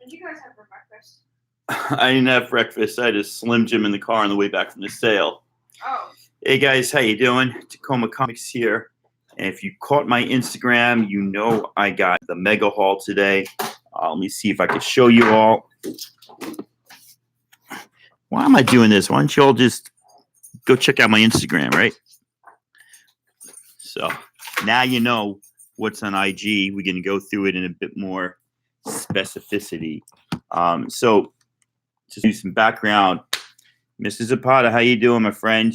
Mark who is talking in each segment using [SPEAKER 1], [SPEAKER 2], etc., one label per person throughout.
[SPEAKER 1] What did you guys have for breakfast?
[SPEAKER 2] I didn't have breakfast. I had a Slim Jim in the car on the way back from the sale.
[SPEAKER 1] Oh,
[SPEAKER 2] Hey guys, how you doing? Tacoma Comics here. And if you caught my Instagram, you know I got the mega haul today. Let me see if I could show you all. Why am I doing this? Why don't you all just go check out my Instagram, right? So now you know what's on IG. We're going to go through it in a bit more specificity. So just do some background. Mr. Zapata, how you doing, my friend?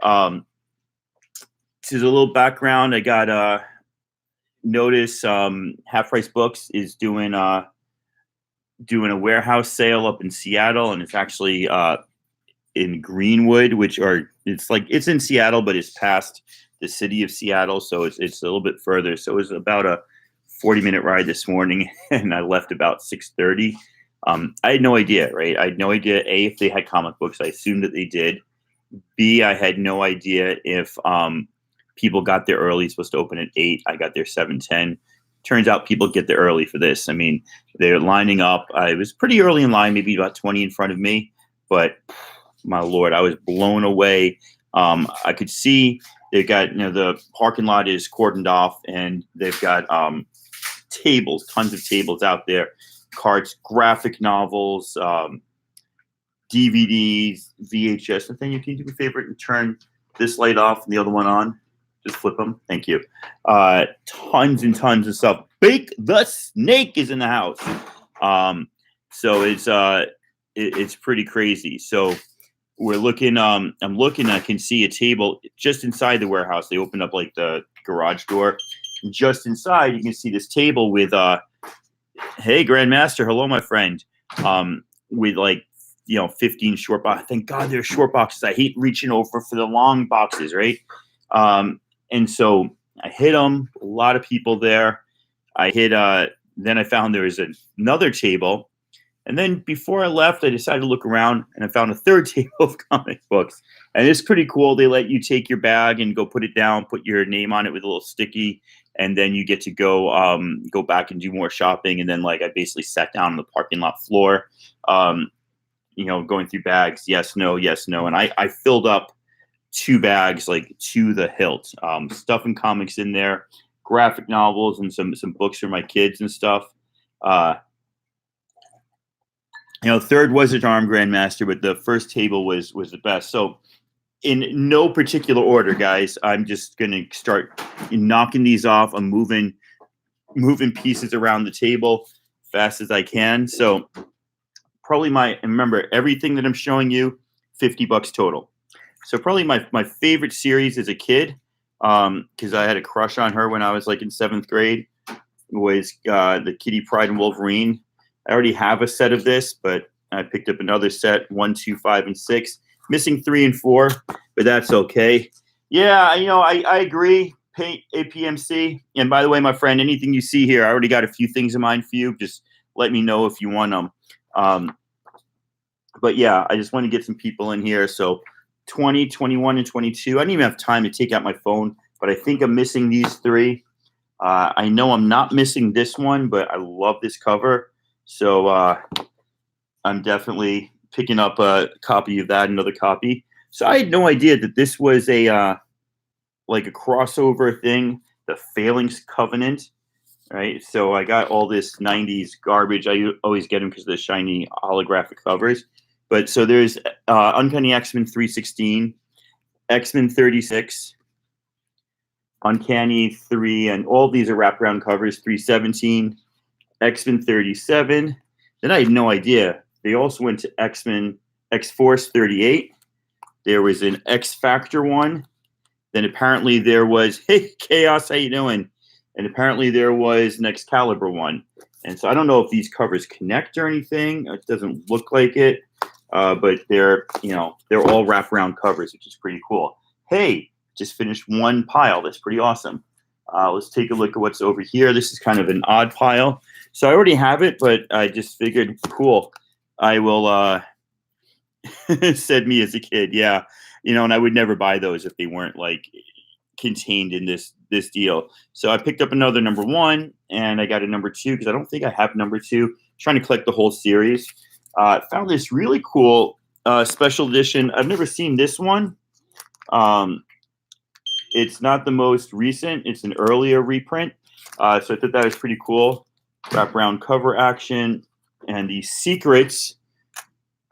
[SPEAKER 2] Just a little background. I got notice Half Price Books is doing a warehouse sale up in Seattle, and it's actually in Greenwood, it's in Seattle, but it's past the city of Seattle, so it's a little bit further. So it was about a 40-minute ride this morning, and I left about 6:30. I had no idea, right? I had no idea, A, if they had comic books. I assumed that they did. B, I had no idea if people got there early. It's supposed to open at 8. I got there 7:10. Turns out people get there early for this. I mean, they're lining up. I was pretty early in line, maybe about 20 in front of me. But, my Lord, I was blown away. I could see they've got, the parking lot is cordoned off, and they've got tables, tons of tables out there. Cards, graphic novels, DVDs, VHS. And then you can do me a favor and turn this light off and the other one on. Just flip them. Thank you. Tons and tons of stuff. Bake the Snake is in the house. So it's pretty crazy. So we're looking. I'm looking. I can see a table just inside the warehouse. They opened up like the garage door. Just inside, you can see this table with hey, Grandmaster. Hello, my friend. With 15 short boxes. Thank God they're short boxes. I hate reaching over for the long boxes, right? And so I hit them. A lot of people there. I hit. Then I found there was another table. And then before I left, I decided to look around, and I found a third table of comic books. And it's pretty cool. They let you take your bag and go put it down, put your name on it with a little sticky, and then you get to go back and do more shopping. And then I basically sat down on the parking lot floor, going through bags, yes, no, and I filled up 2 bags to the hilt. Stuff and comics in there, graphic novels, and some books for my kids and stuff. Third was a Arm Grandmaster, but the first table was the best. So in no particular order, guys, I'm just gonna start knocking these off. I'm moving pieces around the table fast as I can. So probably remember everything that I'm showing you, $50 total. So probably my favorite series as a kid, because I had a crush on her when I was in 7th grade, was the Kitty Pryde and Wolverine. I already have a set of this, but I picked up another set, 1, 2, 5, and 6. Missing 3 and 4, but that's okay. Yeah, I agree. Pay APMC. And by the way, my friend, anything you see here, I already got a few things in mind for you. Just let me know if you want them. But yeah, I just want to get some people in here. So 20, 21, and 22. I didn't even have time to take out my phone, but I think I'm missing these 3. I know I'm not missing this one, but I love this cover. So I'm definitely picking up a copy of that, another copy. So I had no idea that this was a crossover thing, the Phalanx Covenant, right? So I got all this 90s garbage. I always get them because of the shiny holographic covers. But so there's Uncanny X-Men 316, X-Men 36, Uncanny 3, and all these are wraparound covers, 317, X-Men 37. Then I had no idea. They also went to X-Men X-Force 38. There was an X-Factor one. Then apparently there was, hey, Chaos, how you doing? And apparently there was an Excalibur one. And so I don't know if these covers connect or anything. It doesn't look like it. But they're all wraparound covers, which is pretty cool. Hey, just finished one pile. That's pretty awesome. Let's take a look at what's over here. This is kind of an odd pile. So I already have it, but I just figured, cool. I will, said me as a kid. Yeah. And I would never buy those if they weren't contained in this deal. So I picked up another number 1, and I got a number 2 because I don't think I have number 2. trying to collect the whole series. Found this really cool special edition. I've never seen this one. It's not the most recent. It's an earlier reprint. So I thought that was pretty cool. Wraparound cover action and the secrets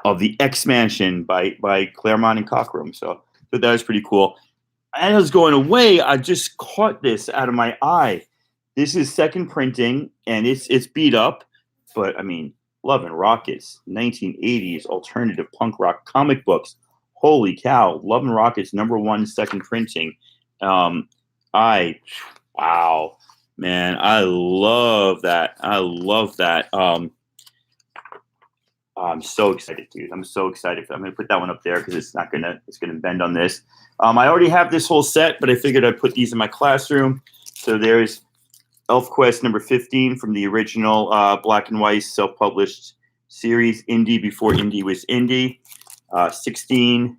[SPEAKER 2] of the X-Mansion by Claremont and Cockrum. So I thought that was pretty cool. As I was going away, I just caught this out of my eye. This is second printing, and it's beat up. But, I mean, Love and Rockets, 1980s alternative punk rock comic books. Holy cow. Love and Rockets, #1 second printing. Wow, man, I love that. I'm so excited, dude. I'm so excited. I'm going to put that one up there because it's going to bend on this. I already have this whole set, but I figured I'd put these in my classroom. So there's ElfQuest number 15 from the original black and white self-published series, Indie before Indie was Indie. 16.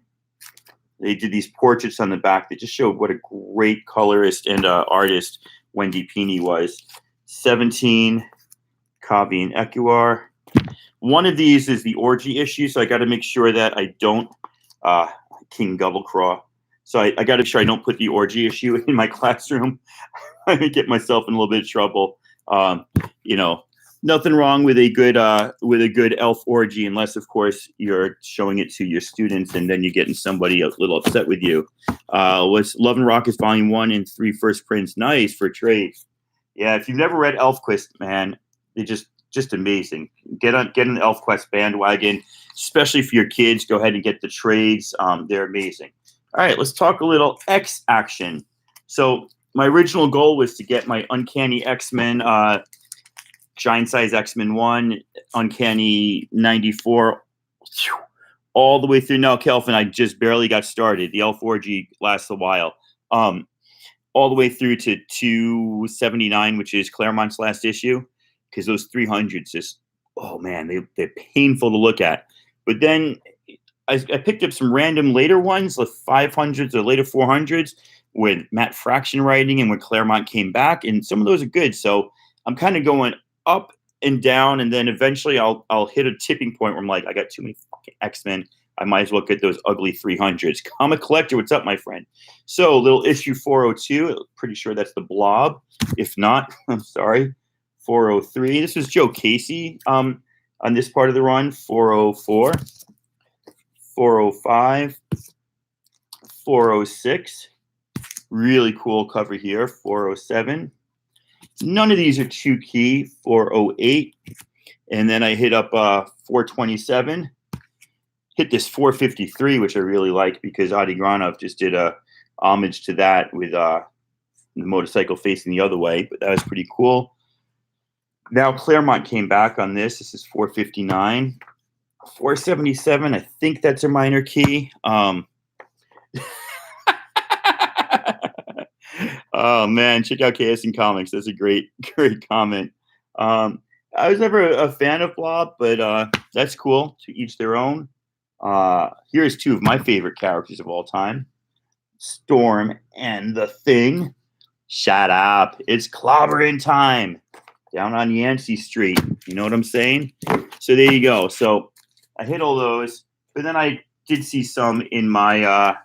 [SPEAKER 2] They did these portraits on the back that just showed what a great colorist and artist Wendy Pini was. 17, Kavi and Ekuar. One of these is the orgy issue, so I got to make sure that I don't King Gubblecraw. So I got to make sure I don't put the orgy issue in my classroom. I may get myself in a little bit of trouble. Nothing wrong with a good elf orgy, unless of course you're showing it to your students and then you're getting somebody a little upset with you. Was Love and Rockets Volume 1 and 3 first prints. Nice for trade. Yeah, if you've never read ElfQuest, man, they're just amazing. Get an ElfQuest bandwagon, especially for your kids. Go ahead and get the trades. They're amazing. All right, let's talk a little X action. So my original goal was to get my Uncanny X-Men, Giant Size X-Men 1, Uncanny 94, all the way through. Now, Kelvin, I just barely got started. The Elf Orgy lasts a while. All the way through to 279, which is Claremont's last issue, because those 300s just, oh man, they're painful to look at. But then I picked up some random later ones, like 500s or later 400s, with Matt Fraction writing and when Claremont came back, and some of those are good. So I'm kind of going up and down, and then eventually I'll hit a tipping point where I'm like, I got too many fucking X-Men. I might as well get those ugly 300s. Comic Collector, what's up, my friend? So little issue 402. Pretty sure that's the Blob. If not, I'm sorry. 403. This was Joe Casey on this part of the run. 404. 405. 406. Really cool cover here. 407. None of these are too key. 408. And then I hit up 427. Hit this 453, which I really like because Adi Granov just did a homage to that with the motorcycle facing the other way. But that was pretty cool. Now Claremont came back on this. This is 459. 477, I think that's a minor key. Oh man, check out KSN Comics. That's a great comment. I was never a fan of Blob, but that's cool. To each their own. Here's two of my favorite characters of all time: Storm and the Thing. Shut up! It's clobbering time down on Yancey Street. You know what I'm saying? So there you go. So I hit all those, but then I did see some in my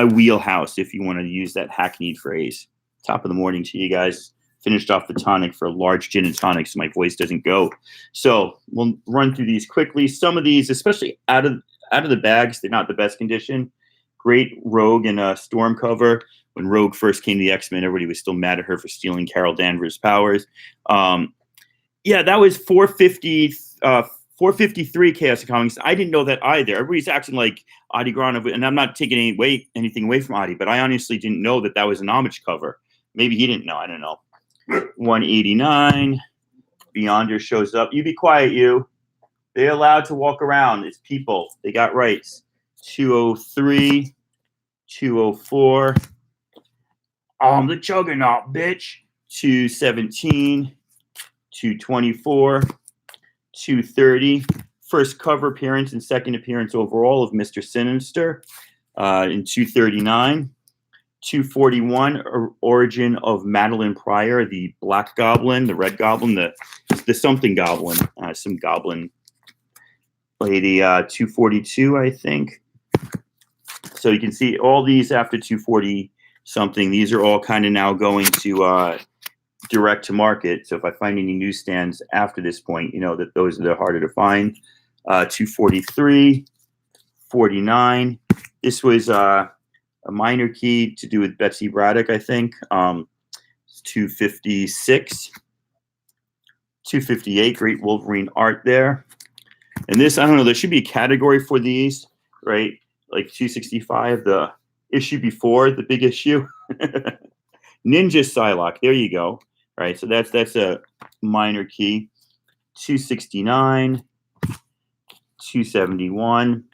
[SPEAKER 2] wheelhouse, if you want to use that hackneyed phrase. Top of the morning to you guys. Finished off the tonic for a large gin and tonic so my voice doesn't go. So we'll run through these quickly. Some of these, especially out of the bags, they're not the best condition. Great Rogue and Storm cover. When Rogue first came to the X-Men, everybody was still mad at her for stealing Carol Danvers' powers. Yeah, that was 453 Chaos Comics. I didn't know that either. Everybody's acting like Adi Granov, and I'm not taking anything away from Adi, but I honestly didn't know that was an homage cover. Maybe he didn't know. I don't know. 189. Beyonder shows up. You be quiet, you. They're allowed to walk around. It's people. They got rights. 203. 204. I'm the Juggernaut, bitch. 217. 224. 230. First cover appearance and second appearance overall of Mr. Sinister in 239. 241, Origin of Madeline Pryor, the Black Goblin, the Red Goblin, the something Goblin, some Goblin lady. 242, I think. So you can see all these after 240 something. These are all kind of now going to direct to market. So if I find any newsstands after this point, you know that those are harder to find. 243, 49. This was a minor key to do with Betsy Braddock, I think. 256, 258. Great Wolverine art there. And this, I don't know, there should be a category for these, right? Like 265, the issue before the big issue. Ninja Psylocke, there you go. Right, so that's a minor key. 269, 271.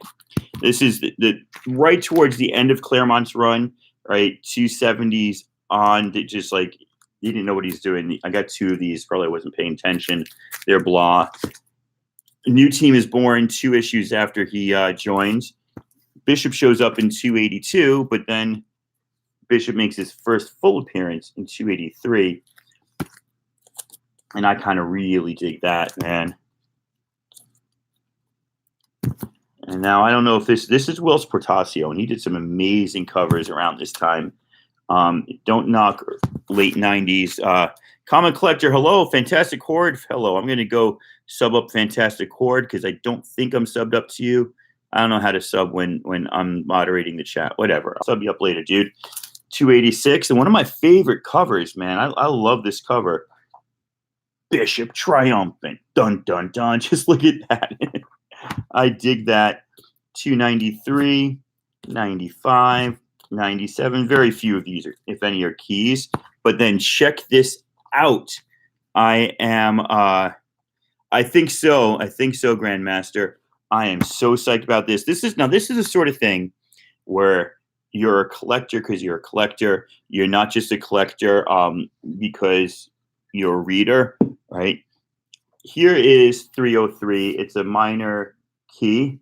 [SPEAKER 2] This is the right towards the end of Claremont's run, right? 270s on, just like, he didn't know what he's doing. I got two of these, probably wasn't paying attention. They're blah. A new team is born 2 issues after he joins. Bishop shows up in 282, but then Bishop makes his first full appearance in 283. And I kind of really dig that, man. And now I don't know if this is Whilce Portacio, and he did some amazing covers around this time. Don't knock late 90s. Comic Collector, hello. Fantastic Horde, hello. I'm going to go sub up Fantastic Horde because I don't think I'm subbed up to you. I don't know how to sub when I'm moderating the chat. Whatever. I'll sub you up later, dude. 286. And one of my favorite covers, man. I love this cover. Bishop triumphant. Dun, dun, dun. Just look at that. I dig that. 293, 95, 97. Very few of these, if any, are keys. But then check this out. I think so. I think so, Grandmaster. I am so psyched about this. This is the sort of thing where you're a collector because you're a collector. You're not just a collector because you're a reader, right? Here is 303. It's a minor key,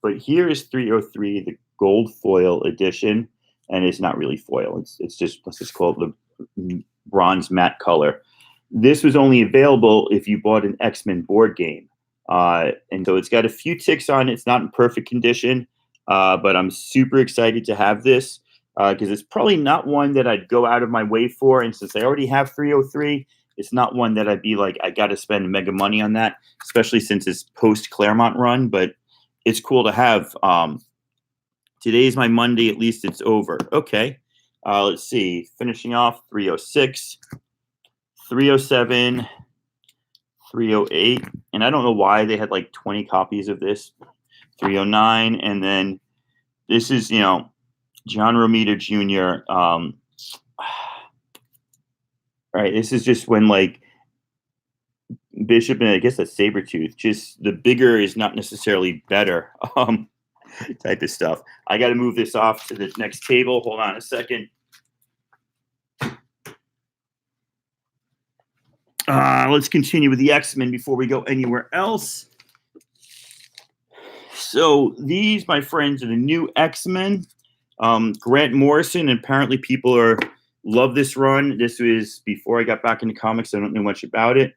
[SPEAKER 2] but here is 303, the gold foil edition, and it's not really foil. It's just, let's just call it the bronze matte color. This was only available if you bought an X-Men board game. And so it's got a few ticks on it. It's not in perfect condition, but I'm super excited to have this because it's probably not one that I'd go out of my way for. And since I already have 303, it's not one that I'd be like, I got to spend mega money on that, especially since it's post Claremont run. But it's cool to have. Today's my Monday. At least it's over. Okay. Let's see. Finishing off 306, 307. 308, and I don't know why they had like 20 copies of this. 309, and then this is, John Romita Jr. Right, this is just when like Bishop and I guess that's Sabretooth. Just the bigger is not necessarily better type of stuff. I got to move this off to the next table. Hold on a second. Let's continue with the X-Men before we go anywhere else. So these, my friends, are the new X-Men. Grant Morrison, and apparently people love this run. This was before I got back into comics. I don't know much about it.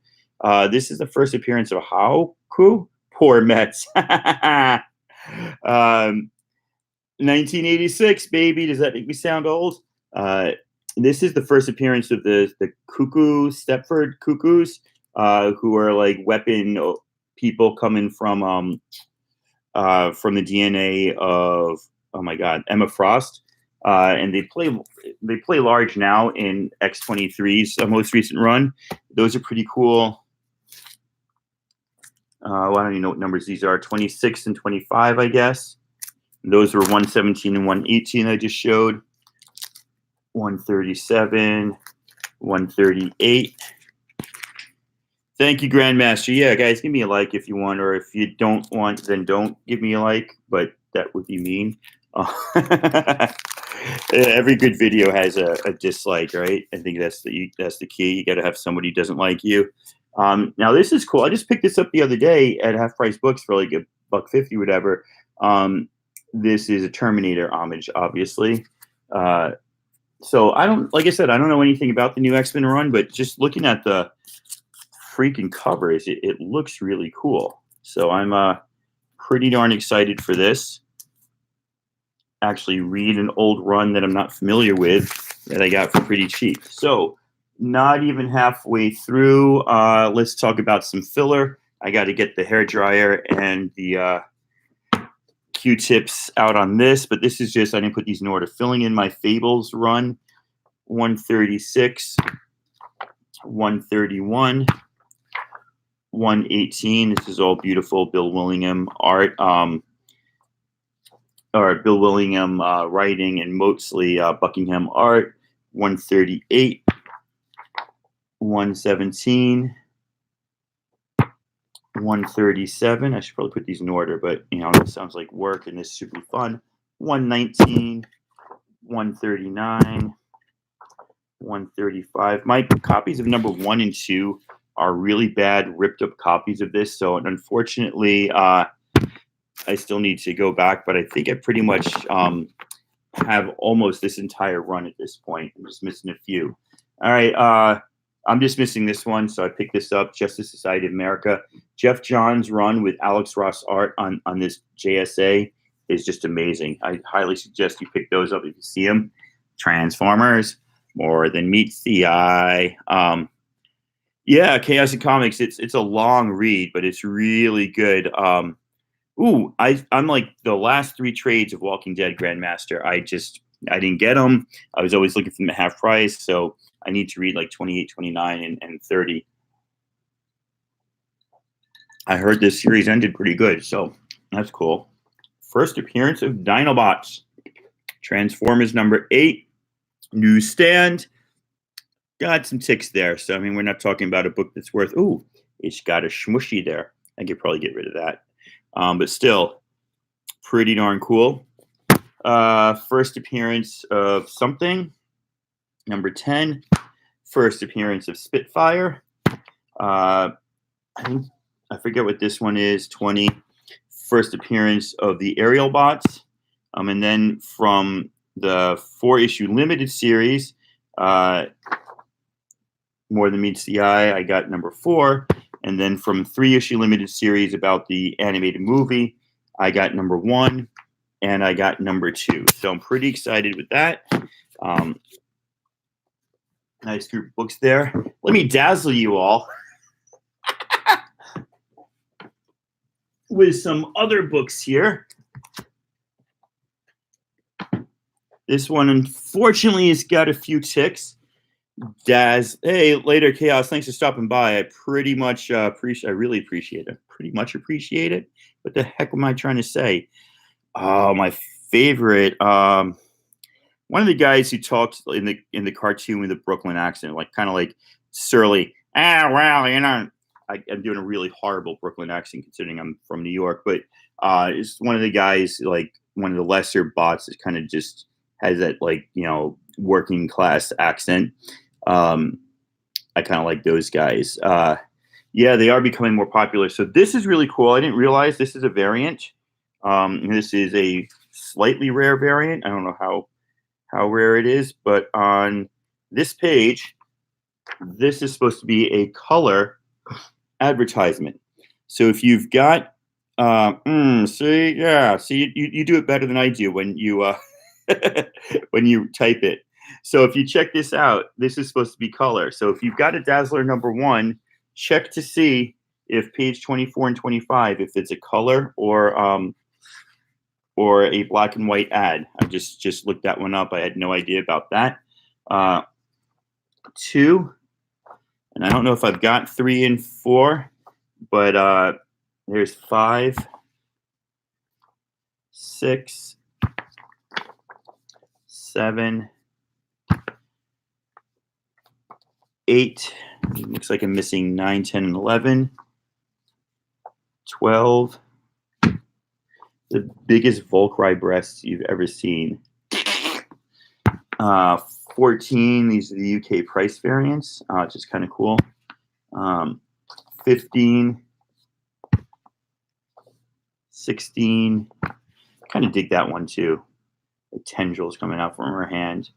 [SPEAKER 2] This is the first appearance of Hauku. Poor Mets. 1986, baby. Does that make me sound old? This is the first appearance of the Cuckoo Stepford Cuckoos, who are like weapon people coming from the DNA of, oh my God, Emma Frost, and they play large now in X-23's most recent run. Those are pretty cool. I don't even know what numbers these are. 26 and 25, I guess. Those were 117 and 118 I just showed. 137, 138. Thank you, Grandmaster. Yeah, guys, give me a like if you want, or if you don't want, then don't give me a like, but that would be mean. Every good video has a dislike, right? I think that's the key. You got to have somebody who doesn't like you. Now, this is cool. I just picked this up the other day at Half Price Books for like $1.50, whatever. This is a Terminator homage, obviously. So I don't, like I said, I don't know anything about the new X-Men run, but just looking at the freaking covers, it looks really cool. So I'm pretty darn excited for this. Actually read an old run that I'm not familiar with that I got for pretty cheap. So not even halfway through. Let's talk about some filler. I got to get the hair dryer and the Q-tips out on this, but this is just, I didn't put these in order. Filling in my Fables run, 136, 131, 118. This is all beautiful Bill Willingham art, or Bill Willingham writing, and Motley Buckingham art. 138, 117, 137. I should probably put these in order, but you know, it sounds like work and this should be fun. 119, 139, 135. My copies of number 1 and 2 are really bad, ripped up copies of this. So unfortunately, I still need to go back, but I think I pretty much have almost this entire run at this point. I'm just missing a few. All right. I'm just missing this one, so I picked this up. Justice Society of America. Jeff Johns' run with Alex Ross art on this JSA is just amazing. I highly suggest you pick those up if you see them. Transformers, more than meets the eye. Yeah, Chaos and Comics. It's a long read, but it's really good. I'm like the last 3 trades of Walking Dead Grandmaster. I didn't get them. I was always looking for them at half price, so I need to read like 28, 29, and 30. I heard this series ended pretty good, so that's cool. First appearance of Dinobots. Transformers number 8. Newsstand. Got some ticks there. So, I mean, we're not talking about a book that's worth, it's got a smushy there. I could probably get rid of that. But still, pretty darn cool. First appearance of something. Number 10. First appearance of Spitfire. I forget what this one is. 20. First appearance of the Aerial Bots. And then from the 4-issue limited series, More Than Meets the Eye, I got number 4. And then from 3-issue limited series about the animated movie, I got number 1 and I got number 2. So I'm pretty excited with that. Nice group of books there. Let me dazzle you all with some other books here. This one, unfortunately, has got a few ticks. Hey, later, Chaos. Thanks for stopping by. I pretty much appreciate. I really appreciate it. Pretty much appreciate it. What the heck am I trying to say? Oh, my favorite. One of the guys who talks in the cartoon with the Brooklyn accent, like kind of like surly. Well, you know, I'm doing a really horrible Brooklyn accent considering I'm from New York, but it's one of the guys, like one of the lesser bots, that kind of just has that, like, you know, working class accent. I kind of like those guys. Yeah, they are becoming more popular. So this is really cool. I didn't realize this is a variant. This is a slightly rare variant. I don't know how rare it is, but on this page, this is supposed to be a color advertisement. So if you've got, see, you do it better than I do when you when you type it. So if you check this out, this is supposed to be color. So if you've got a Dazzler number 1, check to see if page 24 and 25, if it's a color or a black and white ad. I just looked that one up. I had no idea about that. 2, and I don't know if I've got 3 and 4, but there's 5, 6, 7, 8. Looks like I'm missing 9, 10, and 11. 12. The biggest Volcry breasts you've ever seen. 14. These are the UK price variants, which is kind of cool. 15. 16. Kind of dig that one too. The tendrils coming out from her hand.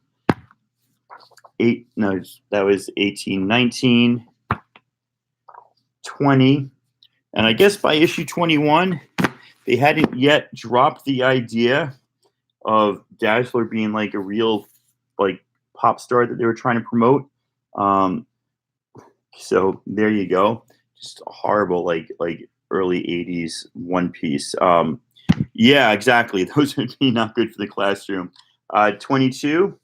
[SPEAKER 2] that was 18, 19, 20. And I guess by issue 21, they hadn't yet dropped the idea of Dazzler being like a real like pop star that they were trying to promote. So there you go. Just a horrible like early 80s One Piece. Yeah, exactly. Those would be not good for the classroom. 22.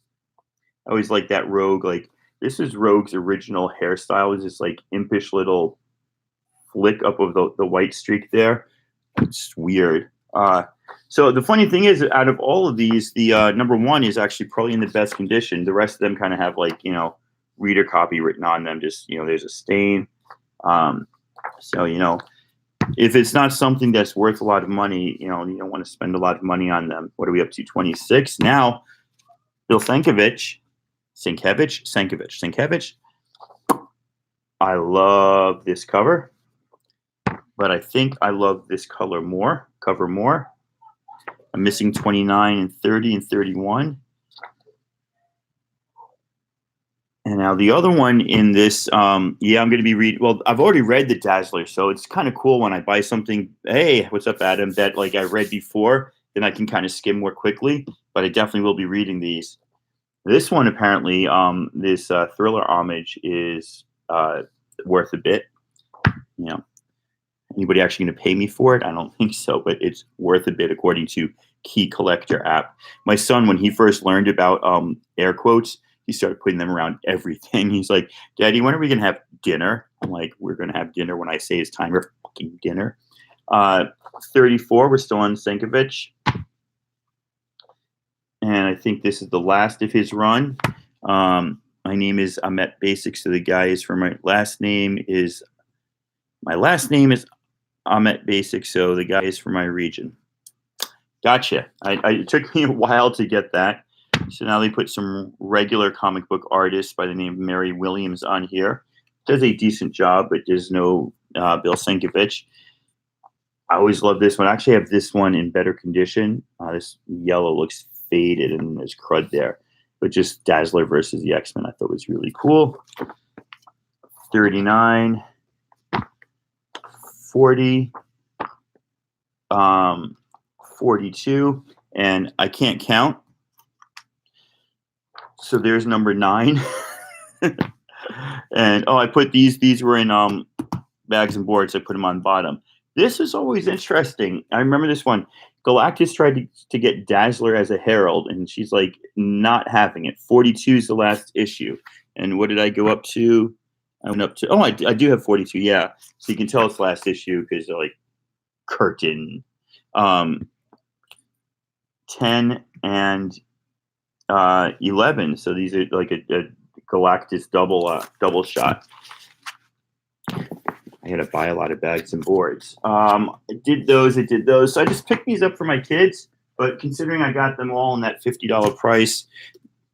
[SPEAKER 2] I always like that Rogue. Like this is Rogue's original hairstyle. Is this like impish little flick up of the white streak there. It's weird. So the funny thing is, out of all of these, the number one is actually probably in the best condition. The rest of them kind of have like reader copy written on them. Just there's a stain. So if it's not something that's worth a lot of money, you don't want to spend a lot of money on them. What are we up to? 26 now. Bill Sienkiewicz. I love this cover, but I think I love this cover more. I'm missing 29 and 30 and 31. And now the other one in this, I'm going to be reading. Well, I've already read the Dazzler, so it's kind of cool when I buy something. Hey, what's up, Adam? That like I read before, then I can kind of skim more quickly. But I definitely will be reading these. This one apparently, this thriller homage is worth a bit. Anybody actually going to pay me for it? I don't think so, but it's worth a bit according to Key Collector app. My son, when he first learned about air quotes, he started putting them around everything. He's like, Daddy, when are we going to have dinner? I'm like, we're going to have dinner when I say it's time for fucking dinner. 34, we're still on Sienkiewicz. And I think this is the last of his run. My name is Ahmet Basic, so the guy is from my last name is Ahmet Basic, so the guy is from my region. Gotcha. It took me a while to get that. So now they put some regular comic book artists by the name of Mary Williams on here. Does a decent job, but there's no Bill Sienkiewicz. I always love this one. I actually have this one in better condition. This yellow looks faded and there's crud there. But just Dazzler versus the X-Men I thought was really cool. 39, 40, 42, and I can't count. So there's number 9. And I put these were in bags and boards. I put them on bottom. This is always interesting. I remember this one. Galactus tried to get Dazzler as a herald, and she's like not having it. 42 is the last issue. And what did I go up to? I went up to, I do have 42, yeah. So you can tell it's last issue because they're like curtain. 10 and 11. So these are like a Galactus double shot. I had to buy a lot of bags and boards. I did those. So I just picked these up for my kids. But considering I got them all in that $50 price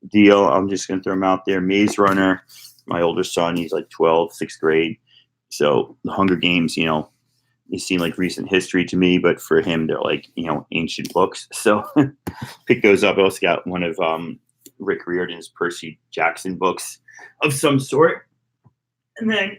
[SPEAKER 2] deal, I'm just going to throw them out there. Maze Runner, my older son, he's like 12, 6th grade. So the Hunger Games, they seem like recent history to me, but for him, they're like, ancient books. So pick those up. I also got one of Rick Riordan's Percy Jackson books of some sort. And then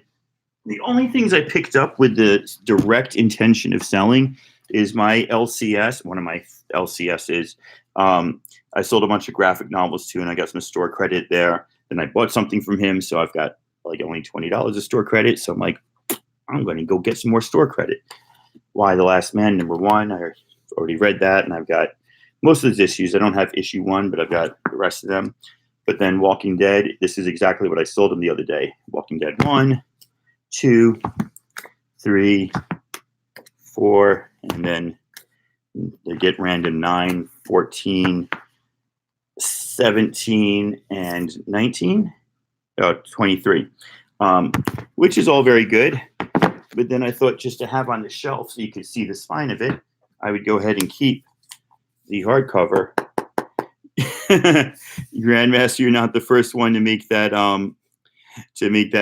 [SPEAKER 2] the only things I picked up with the direct intention of selling is my LCS. One of my LCSs. I sold a bunch of graphic novels too, and I got some store credit there. Then I bought something from him, so I've got like only $20 of store credit. So I'm like, I'm going to go get some more store credit. Why the Last Man, number 1. I already read that, and I've got most of those issues. I don't have issue 1, but I've got the rest of them. But then Walking Dead, this is exactly what I sold him the other day. Walking Dead 1, 2, 3, 4, and then they get random 9, 14, 17, and 19. 23, which is all very good. But then I thought just to have on the shelf so you could see the spine of it, I would go ahead and keep the hardcover. Grandmaster, you're not the first one to make that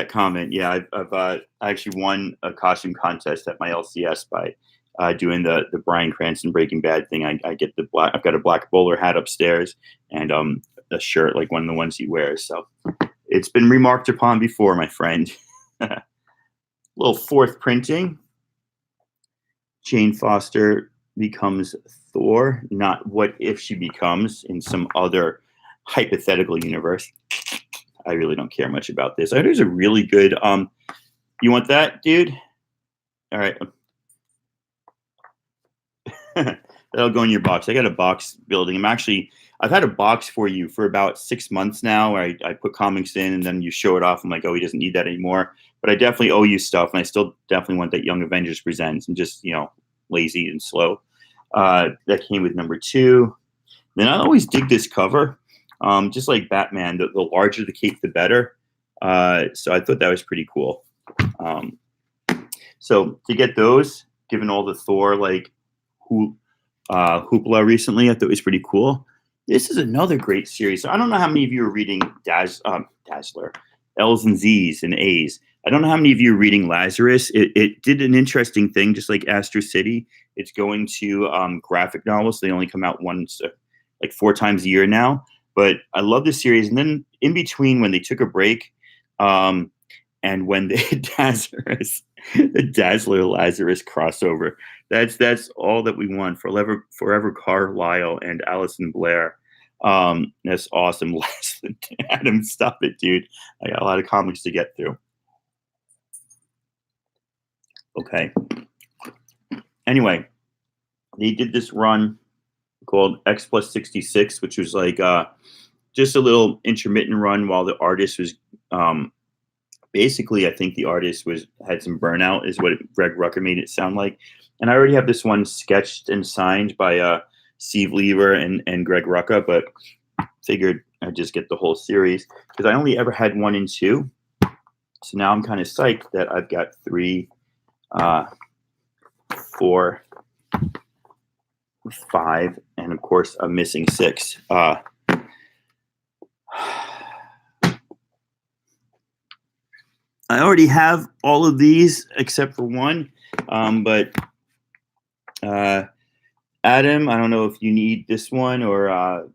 [SPEAKER 2] comment. Yeah, I actually won a costume contest at my LCS by doing the Bryan Cranston Breaking Bad thing. I've got a black bowler hat upstairs, and a shirt like one of the ones he wears. So it's been remarked upon before, my friend. Little fourth printing. Jane Foster becomes Thor, not what if she becomes in some other hypothetical universe. I really don't care much about this. There's a really good you want that, dude? All right. That'll go in your box. I got a box building. I've had a box for you for about 6 months now where I put comics in and then you show it off. I'm like, oh, he doesn't need that anymore. But I definitely owe you stuff. And I still definitely want that Young Avengers Presents and just, lazy and slow. That came with number 2. Then I always dig this cover. Just like Batman, the larger the cape, the better. So I thought that was pretty cool. So to get those, given all the Thor, hoopla recently, I thought it was pretty cool. This is another great series. So I don't know how many of you are reading Dazzler, L's and Z's and A's. I don't know how many of you are reading Lazarus. It did an interesting thing, just like Astro City. It's going to graphic novels. They only come out once, 4 times a year now. But I love this series. And then in between, when they took a break, and when the Dazzler Lazarus crossover, that's all that we want. Forever Carlisle and Allison Blair. That's awesome. Adam, stop it, dude. I got a lot of comics to get through. Okay. Anyway, they did this run called X plus 66, which was just a little intermittent run while the artist was basically, I think the artist had some burnout, is what Greg Rucka made it sound like. And I already have this one sketched and signed by Steve Lever and Greg Rucka, but figured I'd just get the whole series because I only ever had 1 and 2. So now I'm kind of psyched that I've got 3, 4, 5, and of course I'm missing 6. I already have all of these except for one, but Adam, I don't know if you need this one or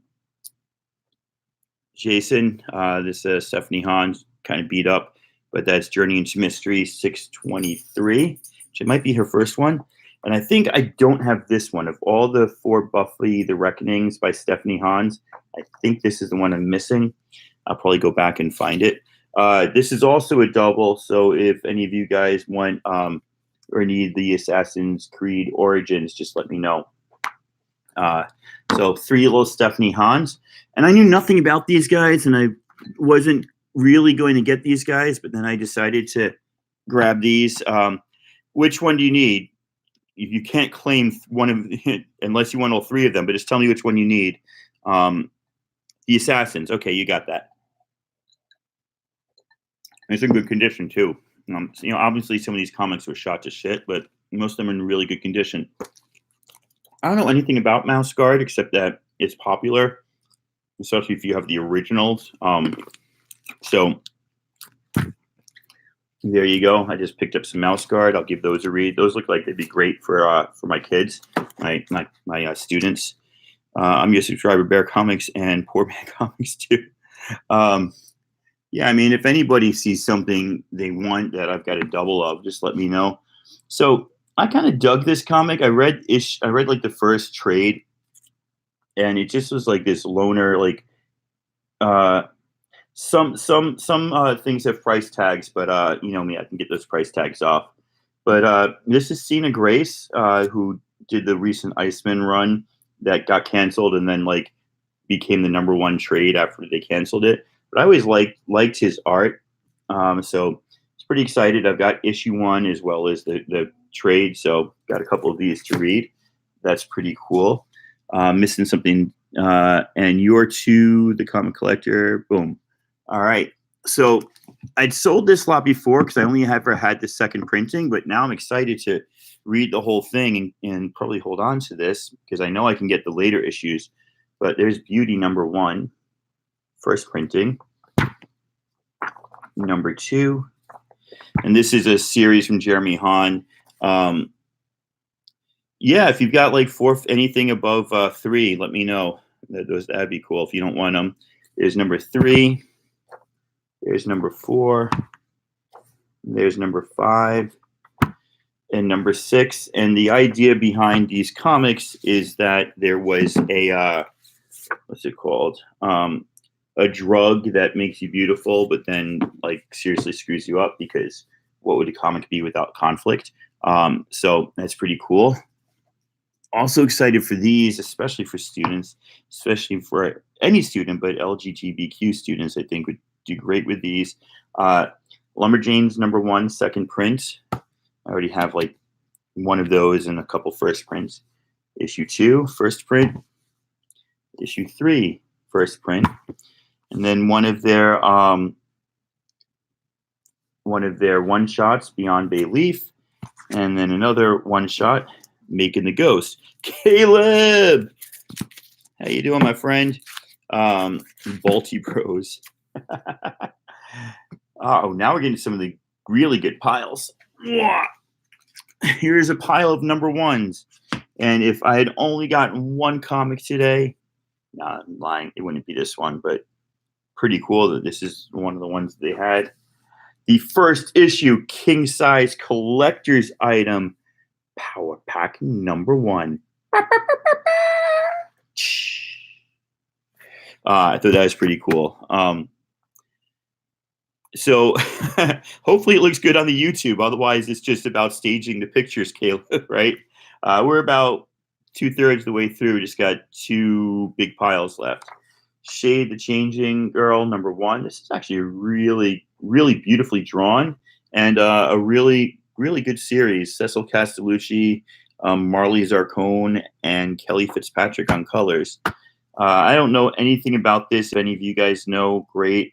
[SPEAKER 2] Jason. This Stephanie Hahn's kind of beat up, but that's Journey into Mystery 623, which it might be her first one. And I think I don't have this one. Of all the 4 Buffy the Reckonings by Stephanie Hahn's, I think this is the one I'm missing. I'll probably go back and find it. This is also a double, so if any of you guys want or need the Assassin's Creed Origins, just let me know. So 3 little Stephanie Hahn's. And I knew nothing about these guys, and I wasn't really going to get these guys, but then I decided to grab these. Which one do you need? You can't claim one of unless you want all 3 of them, but just tell me which one you need. The Assassins. Okay, you got that. It's in good condition too. Obviously some of these comics were shot to shit, but most of them are in really good condition. I don't know anything about Mouse Guard except that it's popular, especially if you have the originals. So there you go. I just picked up some Mouse Guard. I'll give those a read. Those look like they'd be great for my kids, my students. I'm a subscriber Bear Comics and Poor Man Comics too. Yeah, I mean, if anybody sees something they want that I've got a double of, just let me know. So I kind of dug this comic. I read like the first trade, and it just was like this loner. Some things have price tags, but you know me, I can get those price tags off. But this is Cena Grace, who did the recent Iceman run that got canceled, and then became the #1 trade after they canceled it. But I always liked his art, so it's pretty excited. I've got issue 1 as well as the trade, so got a couple of these to read. That's pretty cool. Missing something, and You're To the Comic Collector. Boom. All right. So I'd sold this lot before because I only ever had the second printing, but now I'm excited to read the whole thing and probably hold on to this because I know I can get the later issues. But there's Beauty #1. First printing, #2, and this is a series from Jeremy Hahn. Yeah, if you've got anything above 3, let me know. That'd be cool. If you don't want them, There's number 3. There's number 4. There's number 5. And number 6. And the idea behind these comics is that there was a, what's it called? A drug that makes you beautiful, but then like seriously screws you up, because what would a comic be without conflict? So that's pretty cool. Also excited for these, especially for students, especially for any student, but LGBTQ students, I think would do great with these. Lumberjanes number 1, second print. I already have like one of those and a couple first prints. Issue 2, first print. Issue 3, first print. And then one of their one-shots, Beyond Bayleaf, and then another one-shot, Making the Ghost. Caleb, how you doing, my friend? Balti Bros. Oh, now we're getting some of the really good piles. Here's a pile of number 1s, and if I had only gotten one comic today, nah, I'm lying, it wouldn't be this one, but pretty cool that this is one of the ones they had. The first issue king size collector's item, Power Pack number 1. I thought that was pretty cool. So hopefully it looks good on the YouTube. Otherwise, it's just about staging the pictures, Caleb, right? We're about 2/3 of the way through. Just got 2 big piles left. Shade the Changing Girl number 1. This is actually a really, really beautifully drawn and a really, really good series. Cecil Castellucci, Marley Zarcone, and Kelly Fitzpatrick on colors. I don't know anything about this. If any of you guys know, great.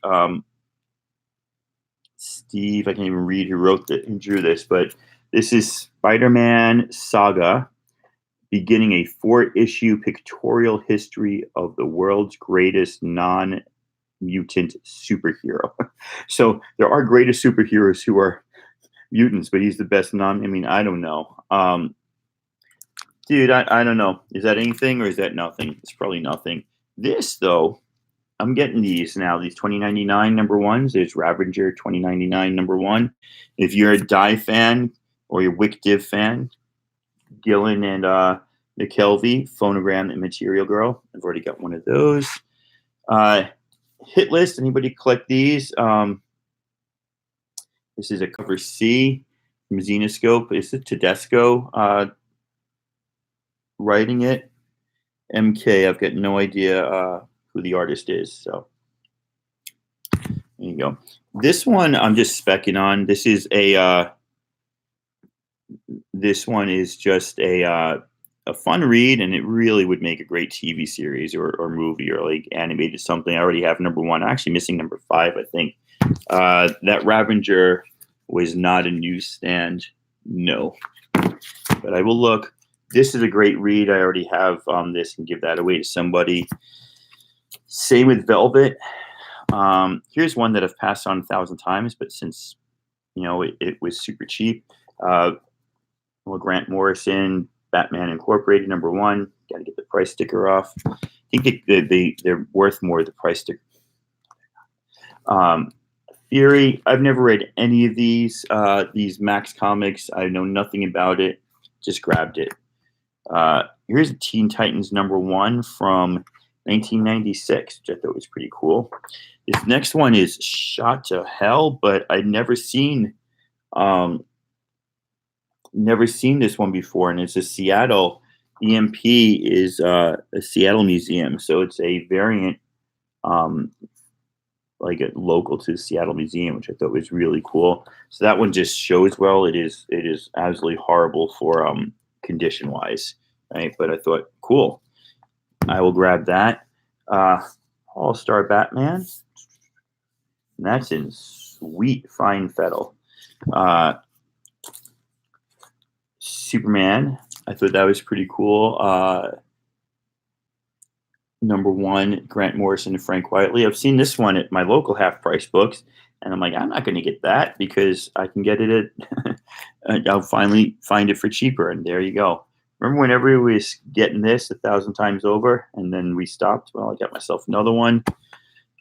[SPEAKER 2] Steve, I can't even read who drew this, but this is Spider-Man Saga, beginning a 4-issue pictorial history of the world's greatest non-mutant superhero. So there are greatest superheroes who are mutants, but he's the best I don't know. Dude, I don't know. Is that anything or is that nothing? It's probably nothing. This, though, I'm getting these now, these 2099 number 1s. There's Ravager 2099 number 1. If you're a Die fan or you're Wick Div fan, Gillen and McKelvey, Phonogram and Material Girl. I've already got one of those. Hit list, anybody collect these? This is a cover C from Zenoscope. Is it Tedesco writing it? MK, I've got no idea who the artist is. So there you go. This one I'm just specking on. This is a this one is just a fun read, and it really would make a great TV series or movie or like animated something. I already have number 1. I'm actually missing number 5, I think. That Ravager was not a newsstand, no. But I will look. This is a great read. I already have this and give that away to somebody. Same with Velvet. Here's one that I've passed on 1,000 times, but since it was super cheap. Well, Grant Morrison, Batman Incorporated number 1. Got to get the price sticker off. I think they're worth more, the price sticker. Fury. I've never read any of these Max comics. I know nothing about it. Just grabbed it. Here's Teen Titans number 1 from 1996, which I thought was pretty cool. This next one is Shot to Hell, but I'd never seen this one before, and it's a Seattle. EMP is a Seattle museum, so it's a variant like a local to the Seattle Museum, which I thought was really cool. So that one just shows well. It is absolutely horrible for condition wise, right? But I thought cool. I will grab that. All-Star Batman. And that's in sweet fine fettle. Superman. I thought that was pretty cool. Number 1, Grant Morrison and Frank Whiteley. I've seen this one at my local Half Price Books, and I'm like, I'm not going to get that because I can get it at. I'll finally find it for cheaper, and there you go. Remember when everybody was getting this 1,000 times over, and then we stopped? Well, I got myself another one.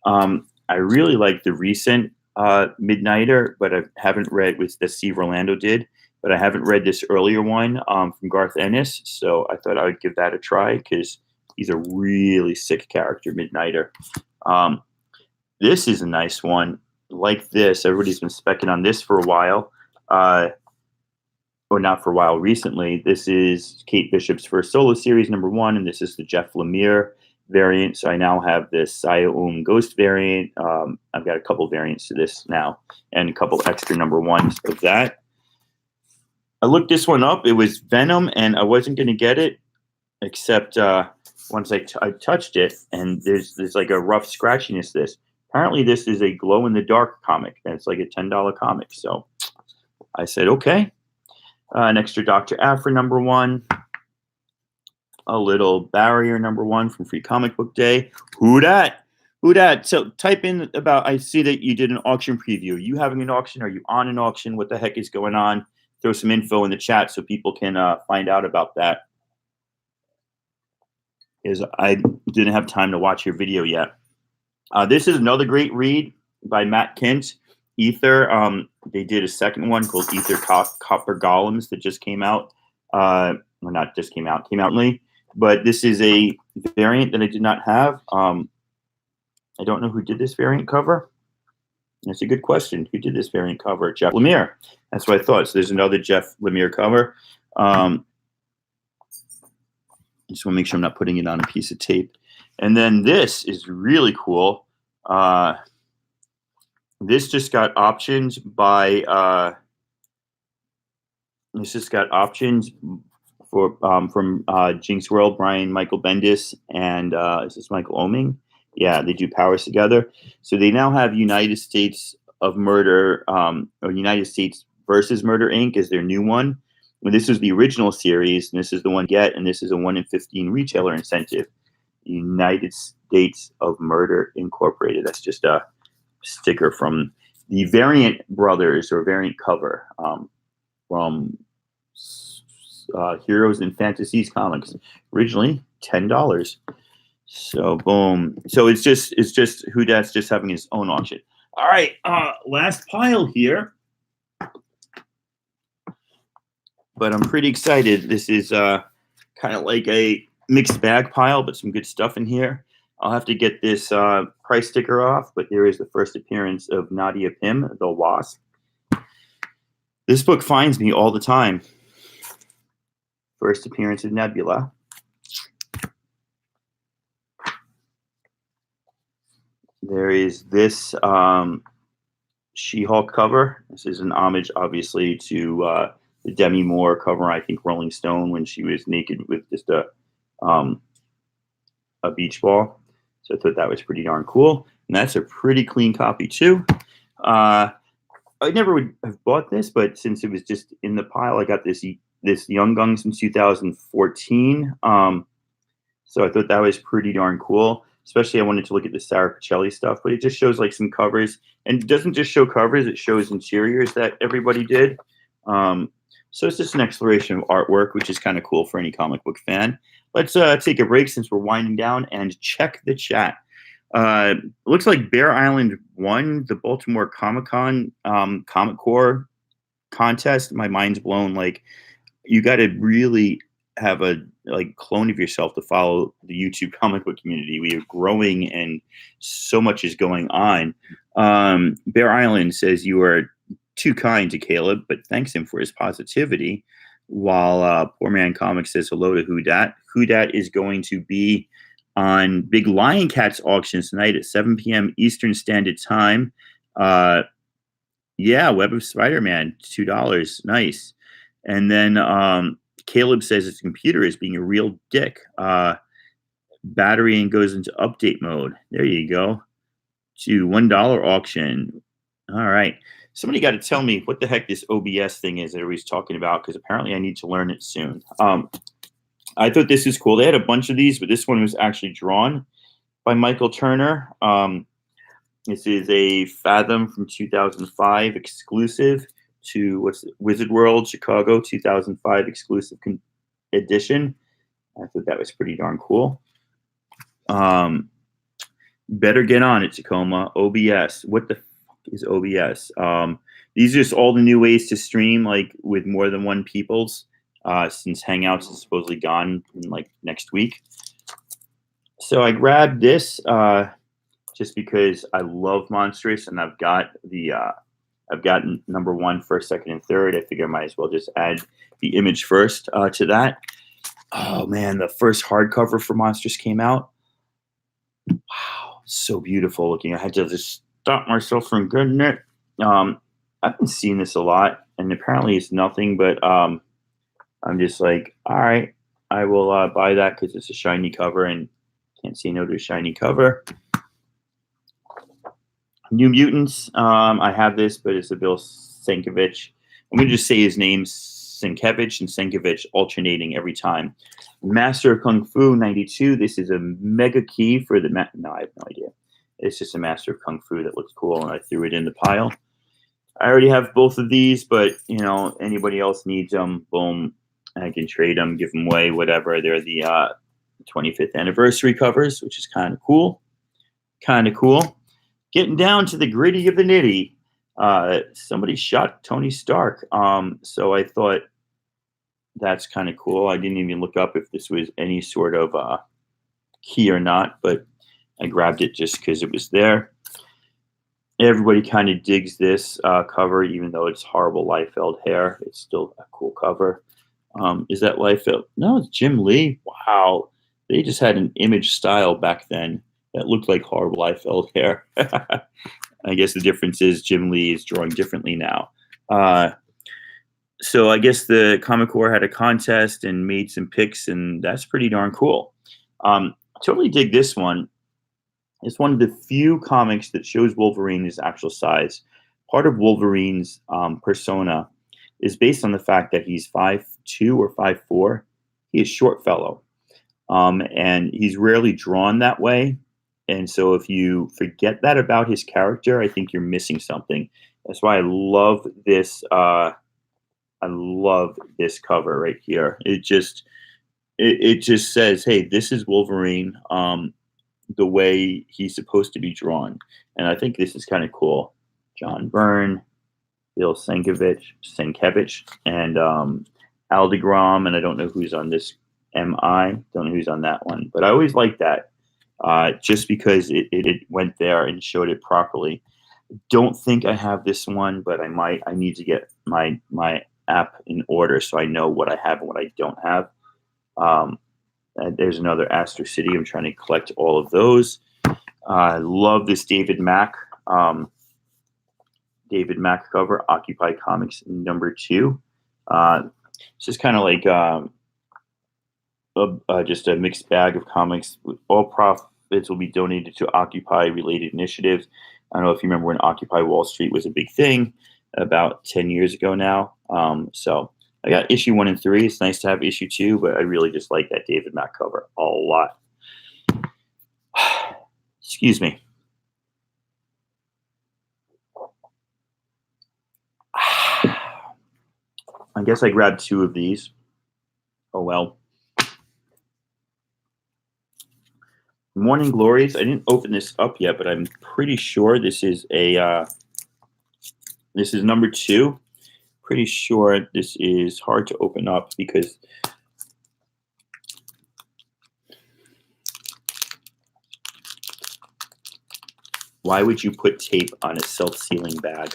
[SPEAKER 2] I really like the recent Midnighter, but I haven't read with that Steve Orlando did. But I haven't read this earlier one from Garth Ennis, so I thought I would give that a try because he's a really sick character, Midnighter. Um, this is a nice one. Like this, everybody's been specking on this for a while, or not for a while. Recently, this is Kate Bishop's first solo series, #1, and this is the Jeff Lemire variant. So I now have this Saya Ghost variant. I've got a couple variants to this now, and a couple extra #1s of that. I looked this one up. It was Venom, and I wasn't going to get it, except once I touched it, and there's like a rough scratchiness to this. Apparently, this is a glow-in-the-dark comic, and it's like a $10 comic. So I said, okay. An extra Dr. Aphra #1. A little Barrier #1 from Free Comic Book Day. Who dat? Who dat? So type in about, I see that you did an auction preview. Are you having an auction? Are you on an auction? What the heck is going on? Throw some info in the chat so people can find out about that. Is I didn't have time to watch your video yet. This is another great read by Matt Kindt. Ether. They did a second one called Ether Copper Golems that just came out. Well, not just came out late. But this is a variant that I did not have. I don't know who did this variant cover. That's a good question. Who did this variant cover? Jeff Lemire. That's what I thought. So there's another Jeff Lemire cover. I just want to make sure I'm not putting it on a piece of tape. And then this is really cool. This just got options by. This just got options for from Jinx World, Michael Bendis, and is this Michael Oeming? Yeah, they do powers together. So they now have United States of Murder, or United States versus Murder Inc. is their new one. Well, this is the original series, and this is the one get, and this is a 1 in 15 retailer incentive. United States of Murder Incorporated. That's just a sticker from the Variant Brothers or Variant cover from Heroes and Fantasies comics. Originally $10. So boom. So it's just Who Dat's just having his own auction. All right, last pile here. But I'm pretty excited. This is kind of like a mixed bag pile, but some good stuff in here. I'll have to get this price sticker off, but there is the first appearance of Nadia Pym, the Wasp. This book finds me all the time. First appearance of Nebula. There is this She-Hulk cover. This is an homage, obviously, to the Demi Moore cover, I think, Rolling Stone, when she was naked with just a beach ball. So I thought that was pretty darn cool. And that's a pretty clean copy, too. I never would have bought this, but since it was just in the pile, I got this Young Guns from 2014. So I thought that was pretty darn cool. Especially I wanted to look at the Sarah Pichelli stuff, but it just shows like some covers. And it doesn't just show covers, it shows interiors that everybody did. So it's just an exploration of artwork, which is kind of cool for any comic book fan. Let's take a break since we're winding down and check the chat. It looks like Bear Island won the Baltimore Comic-Con Comic Core contest. My mind's blown. Like, you got to really have a clone of yourself to follow the YouTube comic book community. We are growing and so much is going on. Bear Island says you are too kind to Caleb, but thanks him for his positivity. While Poor Man Comics says hello to Who Dat. Who Dat is going to be on Big Lion Cats auction tonight at 7 p.m. Eastern Standard Time. Yeah, Web of Spider-Man, $2. Nice. And then Caleb says his computer is being a real dick. Battery and goes into update mode. There you go. To $1 auction. All right. Somebody got to tell me what the heck this OBS thing is that everybody's talking about, because apparently I need to learn it soon. I thought this is cool. They had a bunch of these, but this one was actually drawn by Michael Turner. This is a Fathom from 2005 exclusive to Wizard World Chicago 2005 exclusive edition. I thought that was pretty darn cool. Better get on it, Tacoma. OBS. What the fuck is OBS? These are just all the new ways to stream, like with more than one people's. Since Hangouts is supposedly gone in, like next week. So I grabbed this just because I love Monstrous, and I've got number 1, first, second, and third. I figure I might as well just add the image first to that. Oh man, the first hardcover for Monstrous came out. Wow, so beautiful looking. I had to just stop myself from getting it. I've been seeing this a lot, and apparently it's nothing, but I'm just like, all right, I will buy that because it's a shiny cover, and can't say no to a shiny cover. New Mutants. I have this, but it's a Bill Sienkiewicz. I'm going to just say his name, Sienkiewicz and Sienkiewicz, alternating every time. Master of Kung Fu 92. This is a mega key for the... No, I have no idea. It's just a Master of Kung Fu that looks cool, and I threw it in the pile. I already have both of these, but, you know, anybody else needs them, boom, I can trade them, give them away, whatever. They're the 25th anniversary covers, which is kind of cool. Kind of cool. Getting down to the gritty of the nitty. Somebody shot Tony Stark. So I thought that's kind of cool. I didn't even look up if this was any sort of key or not, but I grabbed it just because it was there. Everybody kind of digs this cover, even though it's horrible Liefeld hair. It's still a cool cover. Is that Liefeld? No, it's Jim Lee. Wow. They just had an image style back then that looked like horrible Liefeld hair. I guess the difference is Jim Lee is drawing differently now. So I guess the Comic Corps had a contest and made some picks, and that's pretty darn cool. Totally dig this one. It's one of the few comics that shows Wolverine his actual size. Part of Wolverine's persona is based on the fact that he's 5'2" or 5'4". He is a short fellow. And he's rarely drawn that way. And so if you forget that about his character, I think you're missing something. That's why I love this. I love this cover right here. It just says, hey, this is Wolverine the way he's supposed to be drawn. And I think this is kind of cool. John Byrne, Bill Sienkiewicz, and Al DeGrom, and I don't know who's on this. M.I. Don't know who's on that one. But I always like that just because it went there and showed it properly. Don't think I have this one, but I might. I need to get my app in order so I know what I have and what I don't have. There's another Astro City. I'm trying to collect all of those. I love this David Mack cover, Occupy Comics number 2. It's just kind of like just a mixed bag of comics. All profits will be donated to Occupy-related initiatives. I don't know if you remember when Occupy Wall Street was a big thing about 10 years ago now. So I got issue 1 and 3. It's nice to have issue 2, but I really just like that David Mack cover a lot. Excuse me. I guess I grabbed 2 of these. Oh, well. Morning Glories. I didn't open this up yet, but I'm pretty sure this is this is number 2. Pretty sure this is hard to open up because why would you put tape on a self-sealing bag?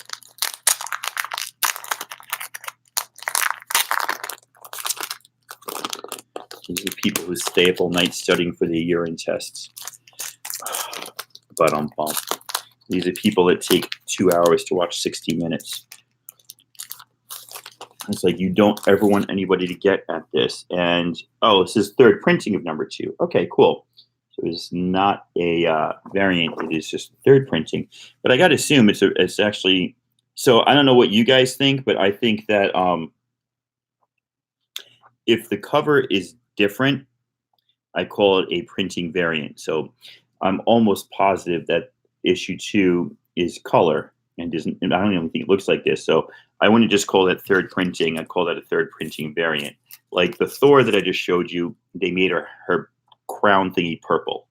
[SPEAKER 2] These are people who stay up all night studying for their urine tests. But these are people that take 2 hours to watch 60 Minutes. It's like you don't ever want anybody to get at this. And, oh, this is third printing of number 2. Okay, cool. So it's not a variant. It is just third printing. But I got to assume it's actually... So I don't know what you guys think, but I think that if the cover is different, I call it a printing variant. So I'm almost positive that issue 2 is color and doesn't. And I don't even think it looks like this. So I wouldn't just call that third printing. I'd call that a third printing variant. Like the Thor that I just showed you, they made her crown thingy purple.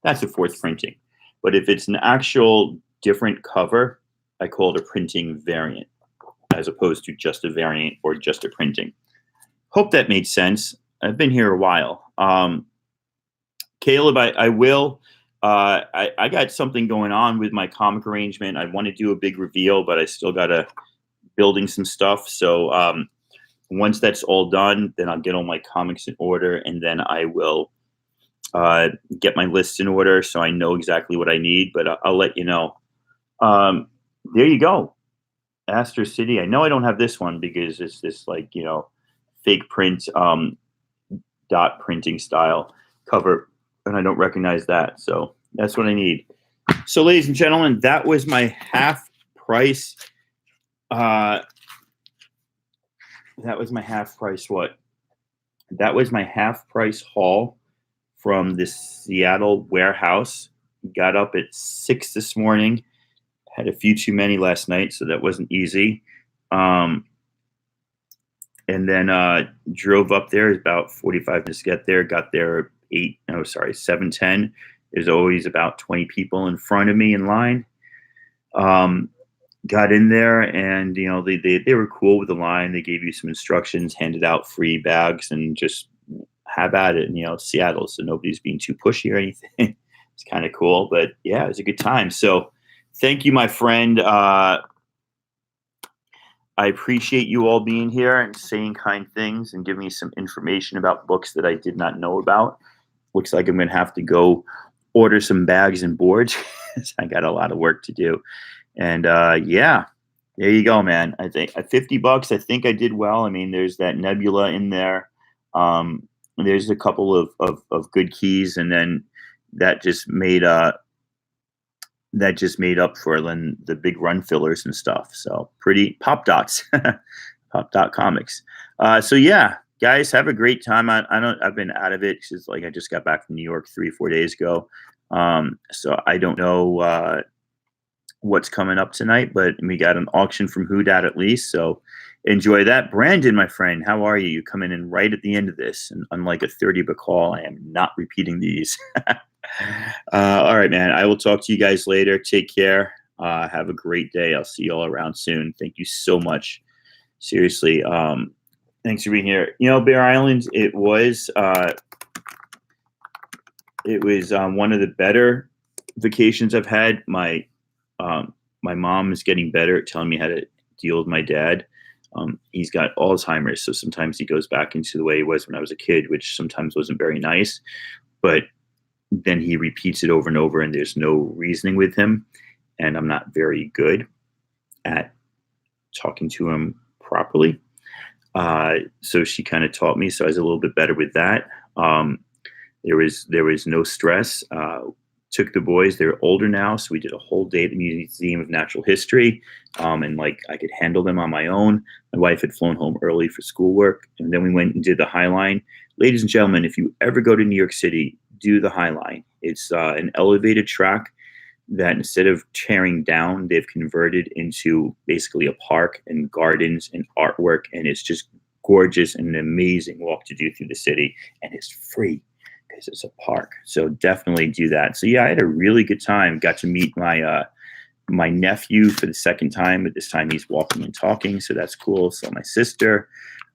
[SPEAKER 2] That's a fourth printing. But if it's an actual different cover, I call it a printing variant as opposed to just a variant or just a printing. Hope that made sense. I've been here a while. Caleb, I will. I got something going on with my comic arrangement. I want to do a big reveal, but I still got to building some stuff. So once that's all done, then I'll get all my comics in order, and then I will get my lists in order so I know exactly what I need. But I'll let you know. There you go. Astor City. I know I don't have this one because it's this fake print dot printing style cover, and I don't recognize that. So that's what I need. So, ladies and gentlemen, that was my half price. That was my half price. What? That was my half price haul from the Seattle warehouse. Got up at 6 this morning. Had a few too many last night, so that wasn't easy. And then drove up there. About 45 minutes to get there. Got there 7:10. There's always about 20 people in front of me in line. Got in there, and they were cool with the line. They gave you some instructions, handed out free bags, and just have at it. And Seattle, so nobody's being too pushy or anything. It's kind of cool, but yeah, it was a good time. So thank you, my friend. I appreciate you all being here and saying kind things and giving me some information about books that I did not know about. Looks like I'm going to have to go order some bags and boards. I got a lot of work to do. And yeah, there you go, man. I think at $50, I think I did well. I mean, there's that Nebula in there. There's a couple of good keys, and then that just made up for then the big run fillers and stuff. So pretty Pop Dots, Pop Dot Comics. So yeah, guys, have a great time. I've been out of it because I just got back from New York 3-4 days ago. So I don't know what's coming up tonight, but we got an auction from Who Dat at least. So enjoy that. Brandon, my friend, how are you? You coming in right at the end of this, and unlike a 30-book call, I am not repeating these. All right, man. I will talk to you guys later. Take care. Have a great day. I'll see you all around soon. Thank you so much. Seriously. Thanks for being here. Bear Island, it was one of the better vacations I've had. My mom is getting better at telling me how to deal with my dad. He's got Alzheimer's, so sometimes he goes back into the way he was when I was a kid, which sometimes wasn't very nice. But then he repeats it over and over, and there's no reasoning with him. And I'm not very good at talking to him properly. So she kind of taught me, so I was a little bit better with that. There was no stress. Took the boys, they're older now, so we did a whole day at the Museum of Natural History, and I could handle them on my own. My wife had flown home early for schoolwork, and then we went and did the High Line. Ladies and gentlemen, if you ever go to New York City, do the High Line. It's an elevated track that instead of tearing down, they've converted into basically a park and gardens and artwork, and it's just gorgeous and an amazing walk to do through the city, and it's free. It's a park, so definitely do that. So yeah, I had a really good time. Got to meet my nephew for the second time, but this time he's walking and talking, so that's cool. So my sister,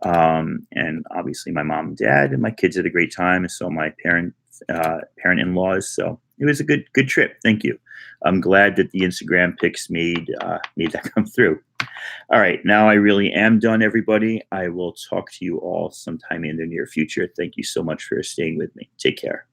[SPEAKER 2] and obviously my mom and dad, and my kids had a great time, and so my parent-in-laws. So it was a good trip. Thank you. I'm glad that the Instagram pics made that come through. All right, now I really am done, everybody. I will talk to you all sometime in the near future. Thank you so much for staying with me. Take care.